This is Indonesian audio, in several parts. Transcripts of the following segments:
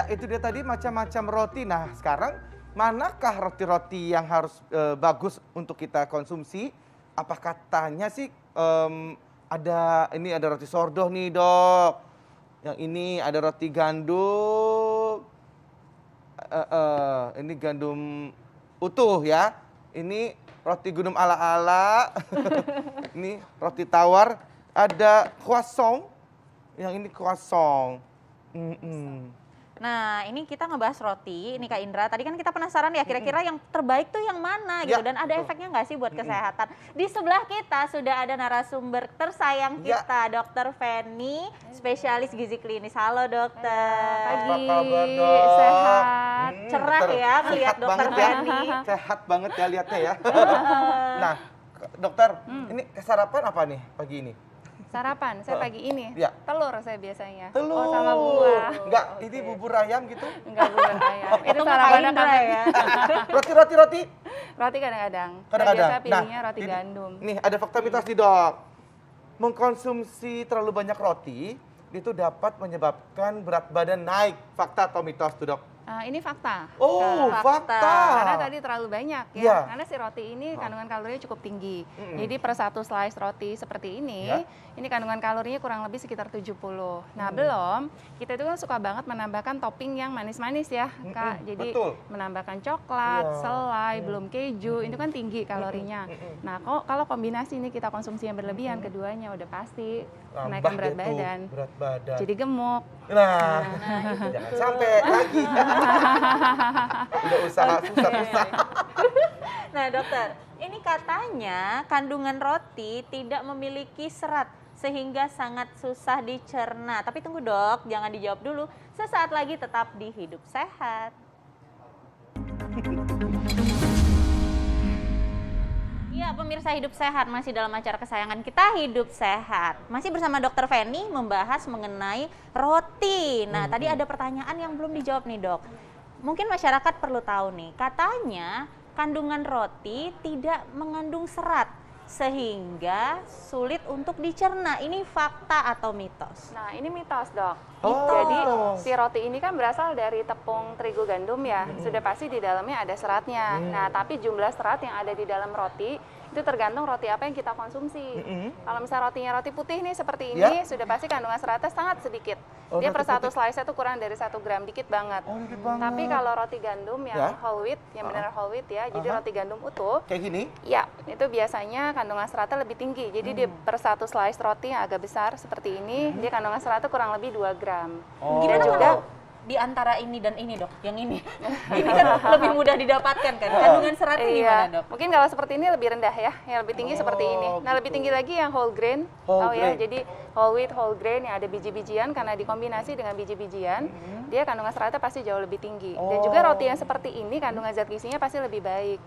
itu dia tadi macam-macam roti. Nah, sekarang manakah roti-roti yang harus bagus untuk kita konsumsi? Apa katanya sih ada roti sourdough nih, Dok. Yang ini ada roti gandum. Ini gandum utuh ya. Ini roti gandum ala-ala. Ini roti tawar. Ada croissant. Yang ini croissant. Nah, ini kita ngebahas roti, ini Kak Indra. Tadi kan kita penasaran ya, kira-kira yang terbaik tuh yang mana gitu. Dan ada efeknya nggak sih buat kesehatan? Di sebelah kita sudah ada narasumber tersayang kita, Dokter Feni, spesialis gizi klinis. Halo dokter. Pagi. Apa kabar, Dok? Sehat. Cerah ya melihat Dokter Feni. Sehat banget ya lihatnya ya. Nah, dokter, ini sarapan apa nih pagi ini? Sarapan, saya pagi ini, telur saya biasanya. Telur? Oh, sama buah. Enggak, ini bubur ayam gitu? Enggak bubur ayam. Itu sarapan kami ya. Roti? Roti kadang-kadang. Kadang-kadang. Biasa pilihnya roti gandum. Nih, ada fakta mitos nih, Dok. Mengkonsumsi terlalu banyak roti, itu dapat menyebabkan berat badan naik. Fakta atau mitos tuh, Dok? Ini fakta. Oh, fakta. Karena tadi terlalu banyak ya. Karena si roti ini kandungan kalorinya cukup tinggi. Jadi per satu slice roti seperti ini kandungan kalorinya kurang lebih sekitar 70. Nah, belum, kita itu kan suka banget menambahkan topping yang manis-manis ya, Kak. Jadi menambahkan coklat, selai, belum keju, itu kan tinggi kalorinya. Nah, kalau kombinasi ini kita konsumsi yang berlebihan, keduanya udah pasti menaikkan berat badan. Jadi gemuk. Nah itu jangan sampai lagi. Udah usaha susah-susah. Nah dokter, ini katanya kandungan roti tidak memiliki serat sehingga sangat susah dicerna. Tapi tunggu dok, jangan dijawab dulu. Sesaat lagi tetap di Hidup Sehat. Ya, pemirsa Hidup Sehat masih dalam acara kesayangan kita Hidup Sehat. Masih bersama Dokter Feni membahas mengenai roti. Nah, tadi ada pertanyaan yang belum dijawab nih, Dok. Mungkin masyarakat perlu tahu nih, katanya kandungan roti tidak mengandung serat sehingga sulit untuk dicerna. Ini fakta atau mitos? Nah, ini mitos, Dok. Jadi si roti ini kan berasal dari tepung terigu gandum ya. Sudah pasti di dalamnya ada seratnya. Nah, tapi jumlah serat yang ada di dalam roti itu tergantung roti apa yang kita konsumsi. Kalau misalnya rotinya roti putih nih seperti ini, sudah pasti kandungan seratnya sangat sedikit. Dia per satu slice itu kurang dari 1 gram, dikit banget. Tapi kalau roti gandum yang whole wheat, yang benar whole wheat ya, jadi roti gandum utuh. Kayak gini? Ya, itu biasanya kandungan seratnya lebih tinggi. Jadi di per satu slice roti yang agak besar seperti ini, dia kandungan seratnya kurang lebih 2 gram. Gimana juga di antara ini dan ini dok, yang ini ini kan lebih mudah didapatkan kan, kandungan seratnya gimana dok? Mungkin kalau seperti ini lebih rendah ya, yang lebih tinggi seperti ini. Nah lebih tinggi lagi yang whole grain, ya, jadi whole wheat, whole grain yang ada biji-bijian, karena dikombinasi dengan biji-bijian, dia kandungan seratnya pasti jauh lebih tinggi. Dan juga roti yang seperti ini kandungan zat gizinya pasti lebih baik.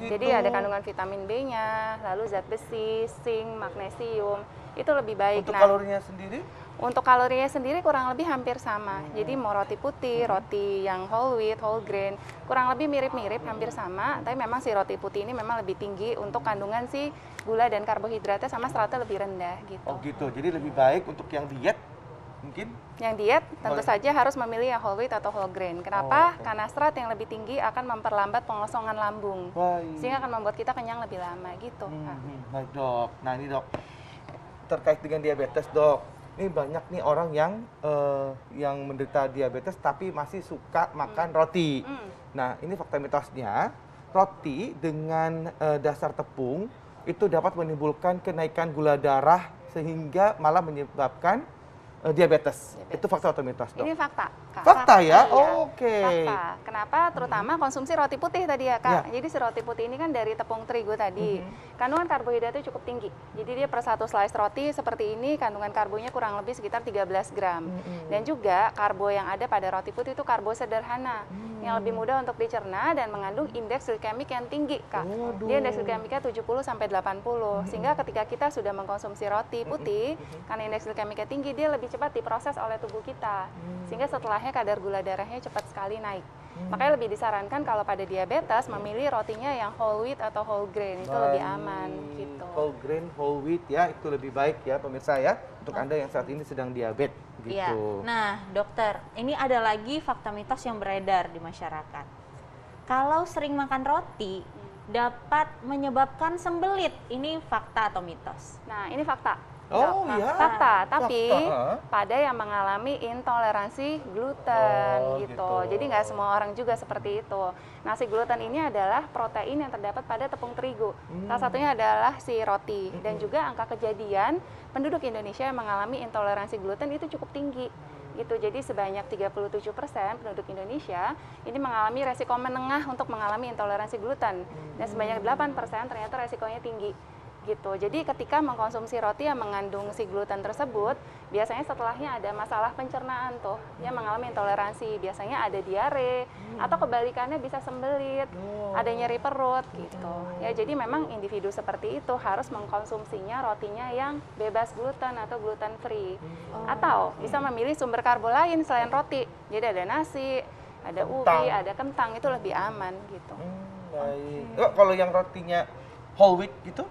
Jadi ada kandungan vitamin B-nya, lalu zat besi, zinc, magnesium, itu lebih baik. Untuk kalorinya sendiri? Untuk kalorinya sendiri kurang lebih hampir sama. Jadi mau roti putih, roti yang whole wheat, whole grain, kurang lebih mirip-mirip, hampir sama. Tapi memang si roti putih ini memang lebih tinggi untuk kandungan si gula dan karbohidratnya, sama seratnya lebih rendah gitu. Oh gitu, jadi lebih baik untuk yang diet mungkin? Yang diet tentu saja harus memilih yang whole wheat atau whole grain. Kenapa? Karena serat yang lebih tinggi akan memperlambat pengosongan lambung. Sehingga akan membuat kita kenyang lebih lama gitu. Baik dok, nah ini dok, terkait dengan diabetes dok. Ini banyak nih orang yang menderita diabetes tapi masih suka makan roti. Nah, ini fakta mitosnya, roti dengan dasar tepung itu dapat menimbulkan kenaikan gula darah sehingga malah menyebabkan diabetes. Itu fakta atau mitos, dok? Ini fakta. Fakta ya? Oke. Fakta. Kenapa? Terutama konsumsi roti putih tadi ya, Kak. Jadi si roti putih ini kan dari tepung terigu tadi. Kandungan karbohidratnya cukup tinggi. Jadi dia per satu slice roti seperti ini kandungan karbonya kurang lebih sekitar 13 gram. Dan juga karbo yang ada pada roti putih itu karbo sederhana. Yang lebih mudah untuk dicerna dan mengandung indeks glikemik yang tinggi, Kak. Dia indeks glikemiknya 70 sampai 80. Sehingga ketika kita sudah mengkonsumsi roti putih, karena indeks glikemiknya tinggi, dia lebih cepat diproses oleh tubuh kita. Sehingga setelahnya kadar gula darahnya cepat sekali naik. Makanya lebih disarankan kalau pada diabetes memilih rotinya yang whole wheat atau whole grain, itu lebih aman gitu. Whole grain, whole wheat ya, itu lebih baik ya pemirsa ya, untuk Anda yang saat ini sedang diabetes Iya. gitu. Nah, dokter, ini ada lagi fakta mitos yang beredar di masyarakat. Kalau sering makan roti dapat menyebabkan sembelit. Ini fakta atau mitos? Nah, ini fakta. Oh Nah, iya. fakta, tapi Fakta, pada yang mengalami intoleransi gluten Oh, gitu. gitu. Jadi nggak semua orang juga seperti itu. Nah, si gluten ini adalah protein yang terdapat pada tepung terigu. Salah satunya adalah si roti. Dan juga angka kejadian penduduk Indonesia yang mengalami intoleransi gluten itu cukup tinggi. Gitu. Jadi sebanyak 37% penduduk Indonesia ini mengalami resiko menengah untuk mengalami intoleransi gluten. Dan sebanyak 8% ternyata resikonya tinggi. Gitu. Jadi ketika mengkonsumsi roti yang mengandung si gluten tersebut, biasanya setelahnya ada masalah pencernaan tuh, yang mengalami intoleransi. Biasanya ada diare atau kebalikannya bisa sembelit, ada nyeri perut gitu. Ya, jadi memang individu seperti itu harus mengkonsumsinya rotinya yang bebas gluten atau gluten free. Atau bisa memilih sumber karbo lain selain roti. Jadi ada nasi, ada ubi, ada kentang, itu lebih aman gitu. Baik. Oh, kalau yang rotinya whole wheat gitu?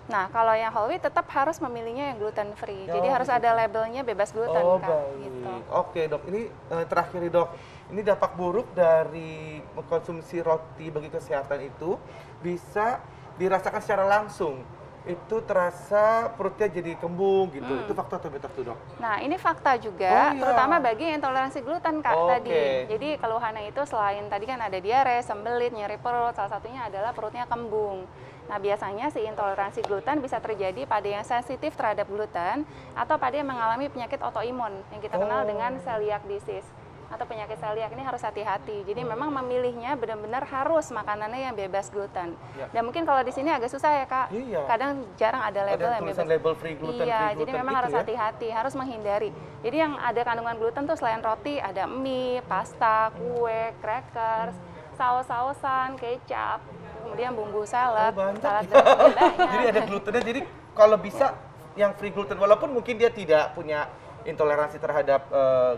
Nah, kalau yang whole wheat tetap harus memilihnya yang gluten free. Jadi Oh, harus gitu. ada labelnya bebas gluten, Oh, Kak. baik. Gitu. Oke, Dok. Ini terakhir nih, Dok. Ini dampak buruk dari mengkonsumsi roti bagi kesehatan itu bisa dirasakan secara langsung. Itu terasa perutnya jadi kembung gitu. Itu fakta atau mitos tuh, Dok? Nah, ini fakta juga, Oh, iya. terutama bagi yang intoleransi gluten, Kak, Oke. tadi. Jadi keluhannya itu selain tadi kan ada diare, sembelit, nyeri perut, salah satunya adalah perutnya kembung. Nah, biasanya si intoleransi gluten bisa terjadi pada yang sensitif terhadap gluten atau pada yang mengalami penyakit autoimun yang kita kenal dengan celiac disease atau penyakit celiac. Ini harus hati-hati. Jadi memang memilihnya benar-benar harus makanannya yang bebas gluten. Ya. Dan mungkin kalau di sini agak susah ya, Kak. Iya. Kadang jarang ada label Ada yang tulisan bebas. label free gluten, Iya, free jadi gluten memang gitu harus ya? hati-hati, harus menghindari. Jadi yang ada kandungan gluten tuh selain roti ada mie, pasta, kue, crackers, saus-sausan, kecap, kemudian bumbu salad, Oh, banyak salad ya. dressing, banyak. Jadi ada glutennya. Jadi kalau bisa yang free gluten, walaupun mungkin dia tidak punya intoleransi terhadap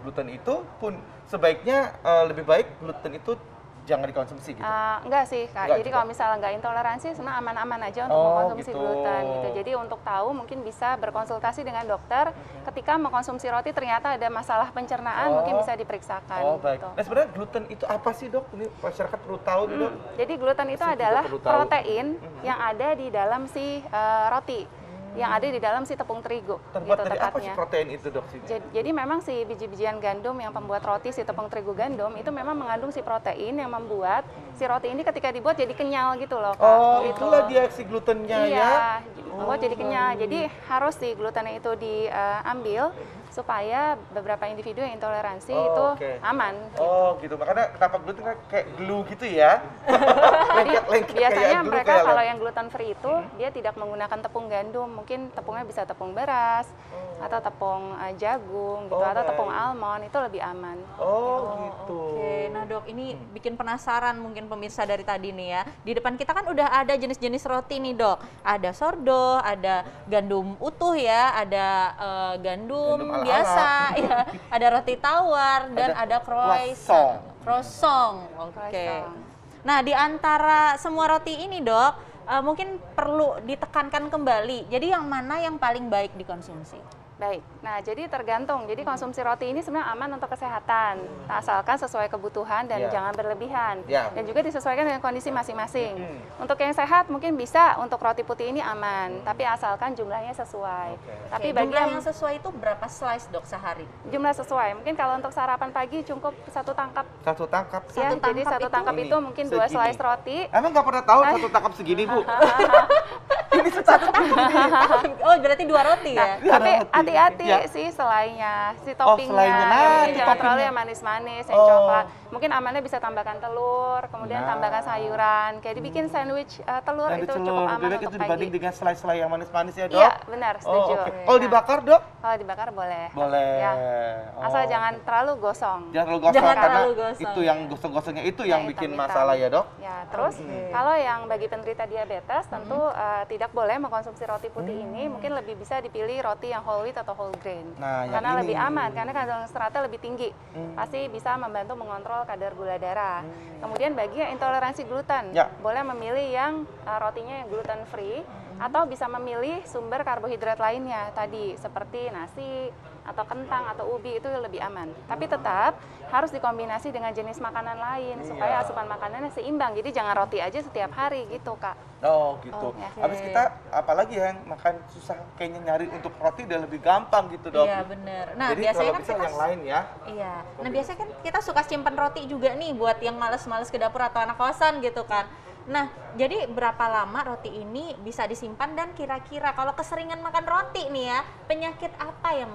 gluten itu pun sebaiknya lebih baik gluten itu jangan dikonsumsi gitu. Enggak sih, Kak. Enggak Jadi juga? kalau misalnya nggak intoleransi, sebenarnya aman-aman aja untuk Oh, mengkonsumsi gitu. gluten gitu. Jadi untuk tahu mungkin bisa berkonsultasi dengan dokter ketika mengkonsumsi roti ternyata ada masalah pencernaan, mungkin bisa diperiksakan. Oh, baik. gitu. Nah, sebenarnya gluten itu apa sih, Dok? Ini masyarakat perlu tahu nih, Dok. Jadi gluten itu Saya juga adalah perlu tahu. protein yang ada di dalam si roti, yang ada di dalam si tepung terigu. Terbuat gitu dari apa sih tepatnya. protein itu, Dok? sih? Jadi memang si biji-bijian gandum yang pembuat roti, si tepung terigu gandum itu memang mengandung si protein yang membuat si roti ini ketika dibuat jadi kenyal gitu loh, Kak. Oh, Gitu. itulah dia si glutennya ya. Iya, membuat jadi kenyal. Jadi harus si glutennya itu diambil supaya beberapa individu yang intoleransi Oh, itu oke. aman. Oh, gitu. Makanya kenapa gluten kan kayak glue gitu ya? Jadi Lengket-lengket biasanya kayak glue, mereka kayak kalau lem. yang gluten free itu dia tidak menggunakan tepung gandum, mungkin tepungnya bisa tepung beras atau tepung jagung gitu Oh, atau tepung baik. almond, itu lebih aman. Oh, gitu. Oke, nah Dok, ini bikin penasaran mungkin pemirsa dari tadi nih ya. Di depan kita kan udah ada jenis-jenis roti nih, Dok. Ada sourdough, ada gandum utuh ya, ada gandum Gandum ala-ala. biasa, ya, ada roti tawar dan Ada ada croissant. Croissant. Oke. Croissant. Nah, di antara semua roti ini, Dok, mungkin perlu ditekankan kembali. Jadi yang mana yang paling baik dikonsumsi? Baik, nah jadi tergantung. Jadi konsumsi roti ini sebenarnya aman untuk kesehatan, asalkan sesuai kebutuhan dan Ya. jangan berlebihan. Ya. Dan juga disesuaikan dengan kondisi masing-masing. Untuk yang sehat mungkin bisa untuk roti putih ini aman, tapi asalkan jumlahnya sesuai. Tapi Oke, bagi jumlah yang sesuai itu berapa slice, Dok, sehari? jumlah sesuai, mungkin kalau untuk sarapan pagi cukup satu tangkap. Satu tangkap. Ya, Satu jadi tangkap satu itu tangkap ini, itu mungkin 2 segini. slice roti. Emang nggak pernah tahu satu tangkap segini, Bu? Ini satu tangkap. Oh, berarti 2 roti ya? Iya, Tapi roti. hati-hati Ya. sih selainnya, si toppingnya. selainnya. Nah, Jadi itu jangan terlalu toppingnya. yang manis-manis, yang Oh. coklat. Mungkin amannya bisa tambahkan telur, kemudian Nah. tambahkan sayuran. Kayak dibikin sandwich telur Yang itu dicelur, cukup aman bebek untuk itu pagi. dibanding dengan selai-selai yang manis-manis ya, Dok? Iya, benar, Oh, setuju. oke. Kalau Nah, dibakar, Dok? kalau dibakar boleh. Boleh. Ya. Asal Oh. jangan terlalu gosong. Jangan terlalu gosong Jangan karena terlalu gosong. itu yang gosong-gosongnya itu Ya, yang bikin hitam-hitam. masalah ya, Dok? Ya, terus kalau yang bagi penderita diabetes tentu tidak boleh mengkonsumsi roti putih ini, mungkin lebih bisa dipilih roti yang whole wheat atau whole grain. Nah, yang Karena ini. lebih aman, karena kandungan seratnya lebih tinggi. Pasti bisa membantu mengontrol kadar gula darah. Kemudian bagi yang intoleransi gluten, Ya. boleh memilih yang rotinya yang gluten free Atau bisa memilih sumber karbohidrat lainnya tadi seperti nasi atau kentang atau ubi, itu lebih aman. Tapi tetap harus dikombinasi dengan jenis makanan lain supaya asupan makanannya seimbang. Jadi jangan roti aja setiap hari gitu, Kak. Oh gitu. Oke. Habis kita apalagi yang makan susah kayaknya nyari untuk roti udah lebih gampang gitu dok. Iya bener. Nah Jadi biasanya kalau kan bisa kita yang lain ya. Iya. Nah biasanya kan kita suka simpen roti juga nih buat yang males-males ke dapur atau anak kosan gitu kan. Nah, jadi berapa lama roti ini bisa disimpan dan kira-kira kalau keseringan makan roti nih ya, penyakit apa yang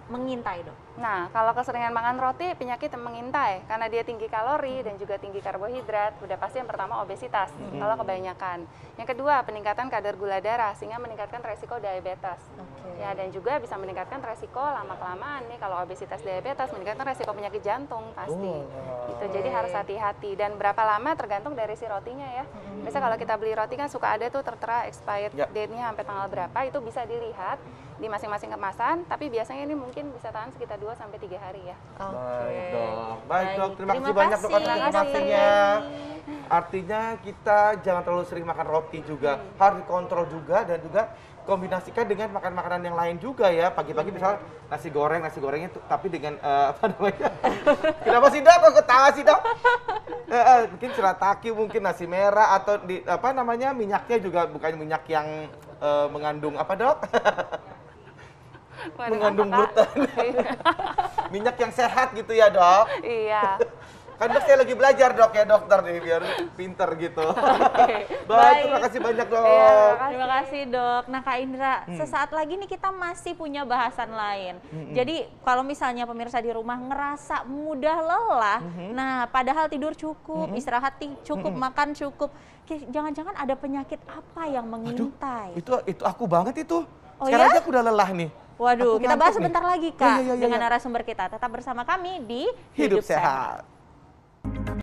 mengintai dok? Nah, kalau keseringan makan roti, penyakit yang mengintai karena dia tinggi kalori dan juga tinggi karbohidrat. Udah pasti yang pertama obesitas, kalau kebanyakan. Yang kedua, peningkatan kadar gula darah sehingga meningkatkan resiko diabetes. Ya, dan juga bisa meningkatkan resiko lama-kelamaan nih kalau obesitas diabetes, meningkatkan resiko penyakit jantung pasti. Gitu. Jadi harus hati-hati dan berapa lama tergantung dari si rotinya ya. Biasa kalau kita beli roti kan suka ada tuh tertera expired date-nya sampai tanggal berapa, itu bisa dilihat di masing-masing kemasan, tapi biasanya ini mungkin bisa tahan sekitar 2 sampai 3 hari ya. Baik dok. Baik dok, terima kasih banyak dok atas Terima kasih. informasinya. Artinya kita jangan terlalu sering makan roti juga, harus dikontrol juga dan juga kombinasikan dengan makan makanan yang lain juga ya. Pagi-pagi misal nasi gorengnya tapi dengan apa namanya? Kenapa sih dok? Kok ketawa sih dok? Mungkin shirataki, mungkin nasi merah atau di apa namanya minyaknya juga bukan minyak yang mengandung apa dok? Mengandung gluten. Minyak yang sehat gitu ya dok? Iya. Kan dok saya lagi belajar dok ya dokter nih biar pinter gitu. Baik, terima kasih banyak dok. Iya, Terima kasih dok. Nah Kak Indra, sesaat lagi nih kita masih punya bahasan lain. Jadi kalau misalnya pemirsa di rumah ngerasa mudah lelah, nah padahal tidur cukup, istirahat cukup, makan cukup, jangan-jangan ada penyakit apa yang mengintai? Itu aku banget itu. Oh Sekarang ya? aja aku udah lelah nih. Waduh, Aku kita bahas ngantuk nih. sebentar lagi Kak Iya. dengan narasumber kita. Tetap bersama kami di Hidup sehat.